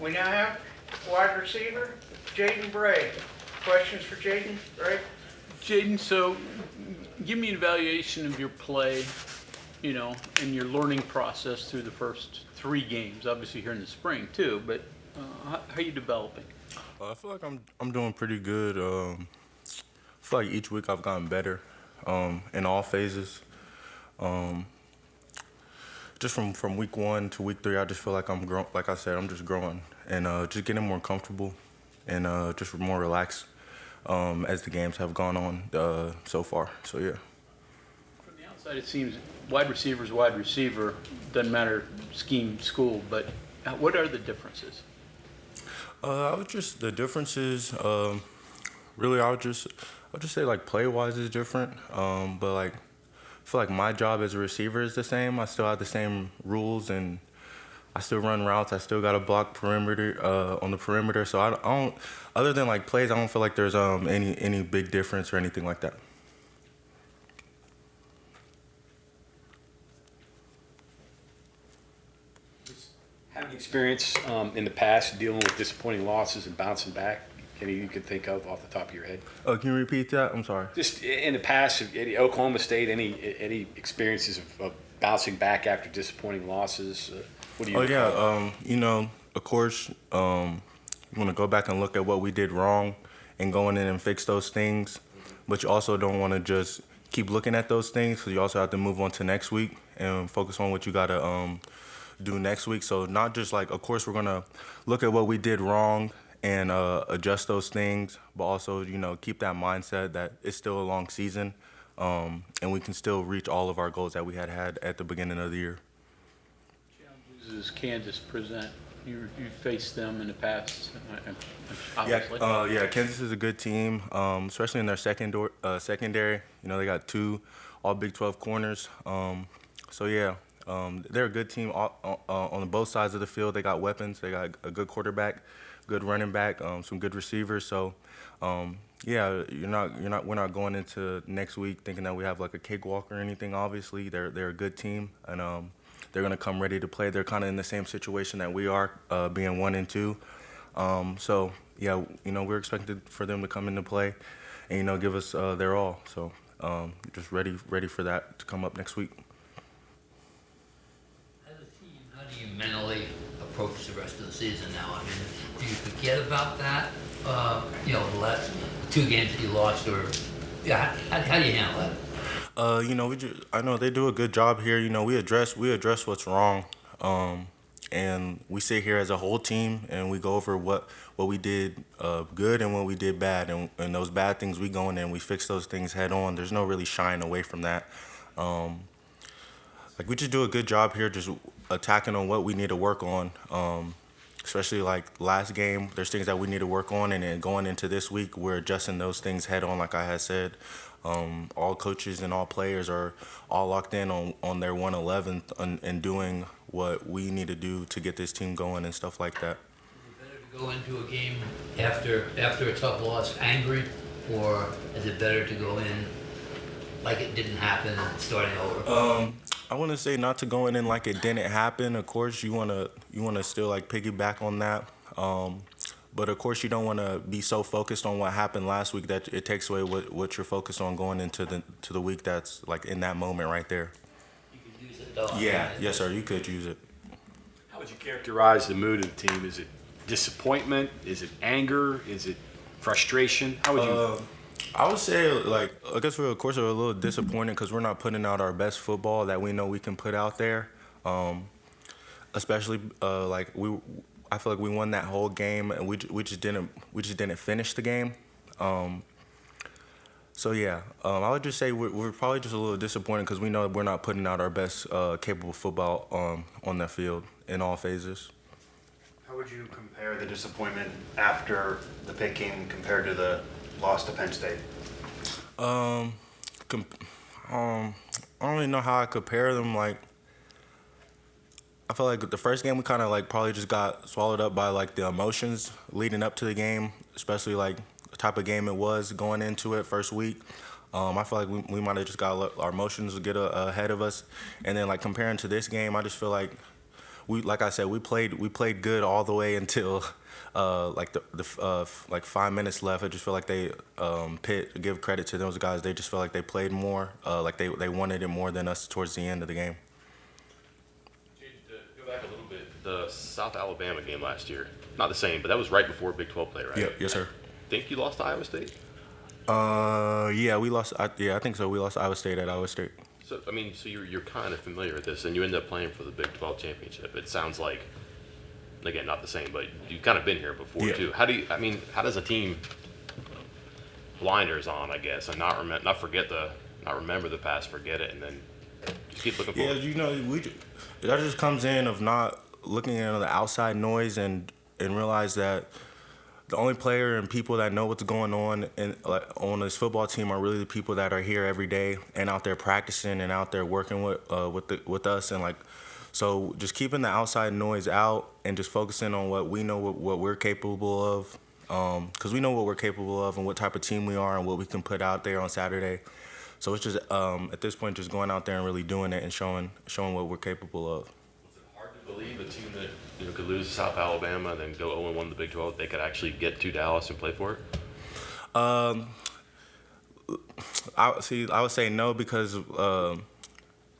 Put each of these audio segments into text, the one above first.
We now have wide receiver, Jaden Bray. Questions for Jaden, Bray? Jaden, so give me an evaluation of your play, and your learning process through the first 3 games. Obviously here in the spring too, but how are you developing? I feel like I'm doing pretty good. I feel like each week I've gotten better in all phases. Just from week 1 to week 3, I just feel like I'm growing. Like I said, I'm just growing and just getting more comfortable and just more relaxed as the games have gone on so far. So yeah. From the outside, it seems wide receiver is wide receiver. Doesn't matter scheme, school, but what are the differences? I would just the differences. Really, I would just say like play wise is different. But like I feel like my job as a receiver is the same. I still have the same rules and I still run routes. I still got to block perimeter on the perimeter. So I don't. Other than like plays, I don't feel like there's any big difference or anything like that. Having experience in the past dealing with disappointing losses and bouncing back, any you could think of off the top of your head? Can you repeat that? I'm sorry. Just in the past, Oklahoma State, any experiences of bouncing back after disappointing losses? What do you? Oh yeah, of course, you want to go back and look at what we did wrong and going in and fix those things, but you also don't want to just keep looking at those things because you also have to move on to next week and focus on what you got to do next week. So not just like, of course, we're gonna look at what we did wrong and adjust those things, but also, keep that mindset that it's still a long season, and we can still reach all of our goals that we had at the beginning of the year. Challenges Kansas present? You faced them in the past, Yeah, obviously. Kansas is a good team, especially in their secondary. They got 2 all Big 12 corners. So yeah, they're a good team on both sides of the field. They got weapons. They got a good quarterback, good running back, some good receivers. So, yeah, we're not going into next week thinking that we have like a cakewalk or anything. Obviously, they're a good team, and they're gonna come ready to play. They're kind of in the same situation that we are, being 1 and 2. So yeah, we're expected for them to come into play, and give us their all. So just ready for that to come up next week. As a team, how do you mentally approach the rest of the season now? I mean, do you forget about that? The last 2 games that you lost, or how do you handle that? I know they do a good job here. We address what's wrong, and we sit here as a whole team and we go over what we did good and what we did bad, and those bad things we go in and we fix those things head on. There's no really shying away from that. Like we just do a good job here, just attacking on what we need to work on. Especially like last game, there's things that we need to work on, and then going into this week, we're adjusting those things head on. Like I had said, all coaches and all players are all locked in on their 111th and doing what we need to do to get this team going and stuff like that. Is it better to go into a game after a tough loss angry, or is it better to go in like it didn't happen and starting over? I want to say not to go in like it didn't happen. Of course, you wanna still like piggyback on that. But of course, you don't want to be so focused on what happened last week that it takes away what you're focused on going into the week that's like in that moment right there. You could use it though. Yeah, yes, sir. You could use it. How would you characterize the mood of the team? Is it disappointment? Is it anger? Is it frustration? How would you? I would say, like, I guess we're, of course, we're a little disappointed because we're not putting out our best football that we know we can put out there. Especially, I feel like we won that whole game and we just didn't finish the game. So yeah, I would just say we're probably just a little disappointed because we know we're not putting out our best capable football on the field in all phases. How would you compare the disappointment after the Pitt game compared to the loss to Penn State? I don't really know how I compare them. Like, I feel like the first game we kind of like probably just got swallowed up by like the emotions leading up to the game, especially like the type of game it was going into it first week. I feel like we might have just got our emotions get ahead of us, and then like comparing to this game, I just feel like like I said, we played good all the way until like like 5 minutes left. I just feel like they give credit to those guys. They just feel like they played more, like they wanted it more than us towards the end of the game. Go back a little bit. The South Alabama game last year, not the same, but that was right before Big 12 play, right? Yep. Yes, sir. Think you lost to Iowa State? Yeah, we lost. I think so. We lost to Iowa State at Iowa State. So I mean, so you're kind of familiar with this, and you end up playing for the Big 12 championship. It sounds like, again, not the same, but you've kind of been here before Yeah. too. How does a team blinders on, I guess, and not remember the past, forget it, and then just keep looking Yeah, forward? you know, that just comes in of not looking at the outside noise and realize that the only player and people that know what's going on on this football team are really the people that are here every day and out there practicing and out there working with us, and like, so just keeping the outside noise out and just focusing on what we know, what we're capable of, because we know what we're capable of and what type of team we are and what we can put out there on Saturday. So it's just at this point just going out there and really doing it and showing what we're capable of. Was it hard to believe a team that could lose to South Alabama and then go 0-1 in the Big 12, they could actually get to Dallas and play for it? I would say no, because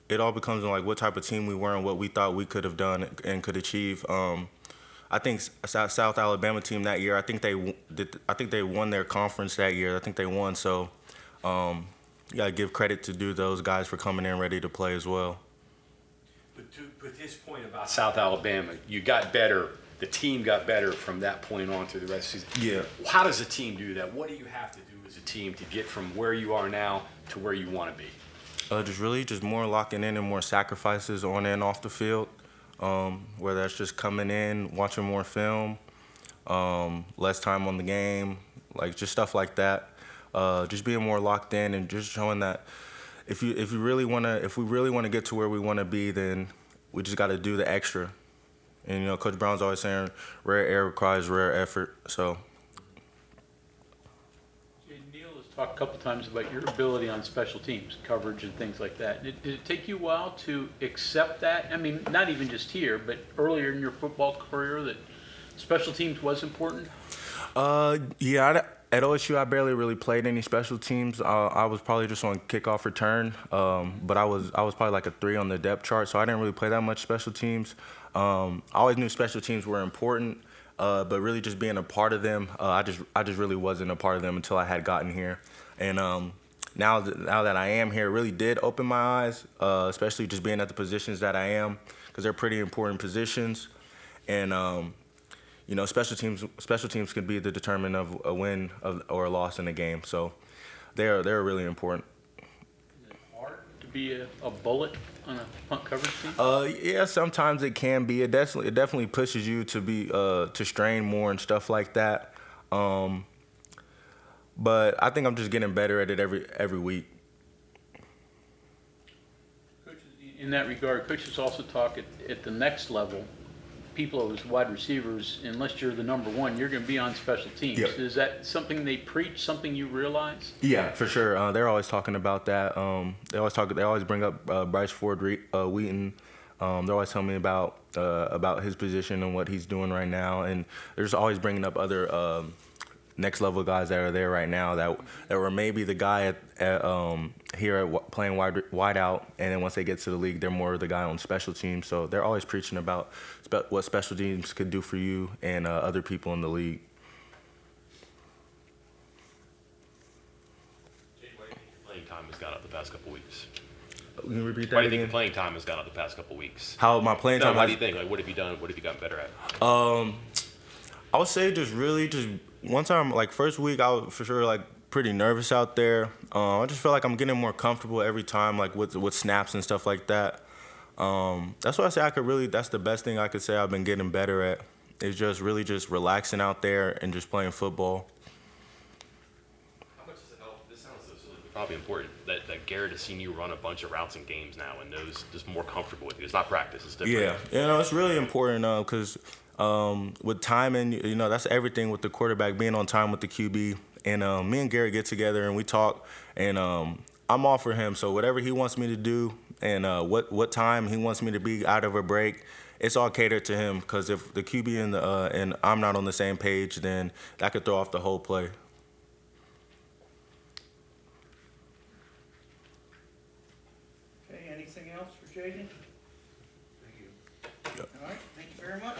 it all becomes on like what type of team we were and what we thought we could have done and could achieve. I think South Alabama team that year, I think they won their conference that year. I think they won. So you gotta give credit to those guys for coming in ready to play as well. But his point about South Alabama, you got better. The team got better from that point on through the rest of the season. Yeah. How does a team do that? What do you have to do as a team to get from where you are now to where you want to be? Just more locking in and more sacrifices on and off the field. Whether that's just coming in, watching more film, less time on the game, like just stuff like that. Just being more locked in and just showing that if we really want to get to where we want to be, then we just got to do the extra. And Coach Brown's always saying, rare air requires rare effort. So. Neil has talked a couple times about your ability on special teams, coverage and things like that. Did it take you a while to accept that? I mean, not even just here, but earlier in your football career, that special teams was important? Yeah, at OSU, I barely really played any special teams. I was probably just on kickoff return, but I was probably like a 3 on the depth chart, so I didn't really play that much special teams. I always knew special teams were important, but really just being a part of them, I just really wasn't a part of them until I had gotten here. And now that I am here, it really did open my eyes, especially just being at the positions that I am, because they're pretty important positions. And special teams could be the determinant of a win or a loss in a game. So they're really important. Is it hard to be a bullet on a punt coverage team? Yeah, sometimes it can be. It definitely pushes you to be to strain more and stuff like that. But I think I'm just getting better at it every week. Coach, in that regard, coaches also talk at the next level. People as wide receivers, unless you're the number one, you're going to be on special teams. Yep. Is that something they preach? Something you realize? Yeah, for sure. They're always talking about that. They always bring up Bryce Ford Wheaton. They're always telling me about his position and what he's doing right now, and they're just always bringing up other next level guys that are there right now that were maybe the guy playing wide out, and then once they get to the league, they're more the guy on special teams. So they're always preaching about what special teams could do for you and other people in the league. Jaden, why do you think your playing time has gone up the past couple weeks? Can you repeat that Why do you again? think your playing time has gone up the past couple weeks? How my playing time? Why do you think? Like, what have you done? What have you gotten better at? I would say just one time, like first week, I was for sure like pretty nervous out there. I just feel like I'm getting more comfortable every time, like with snaps and stuff like that. That's why I say that's the best thing I could say I've been getting better at. Is just really just relaxing out there and just playing football. How much does it help? This sounds so silly, but probably important that Garrett has seen you run a bunch of routes and games now and knows just more comfortable with you. It's not practice, it's different. Yeah, it's really important because with timing, that's everything with the quarterback being on time with the QB. And me and Garrett get together and we talk, and I'm all for him. So whatever he wants me to do and what time he wants me to be out of a break, it's all catered to him. Because if the QB and I'm not on the same page, then that could throw off the whole play. Okay, anything else for Jaden? Thank you. All right, thank you very much.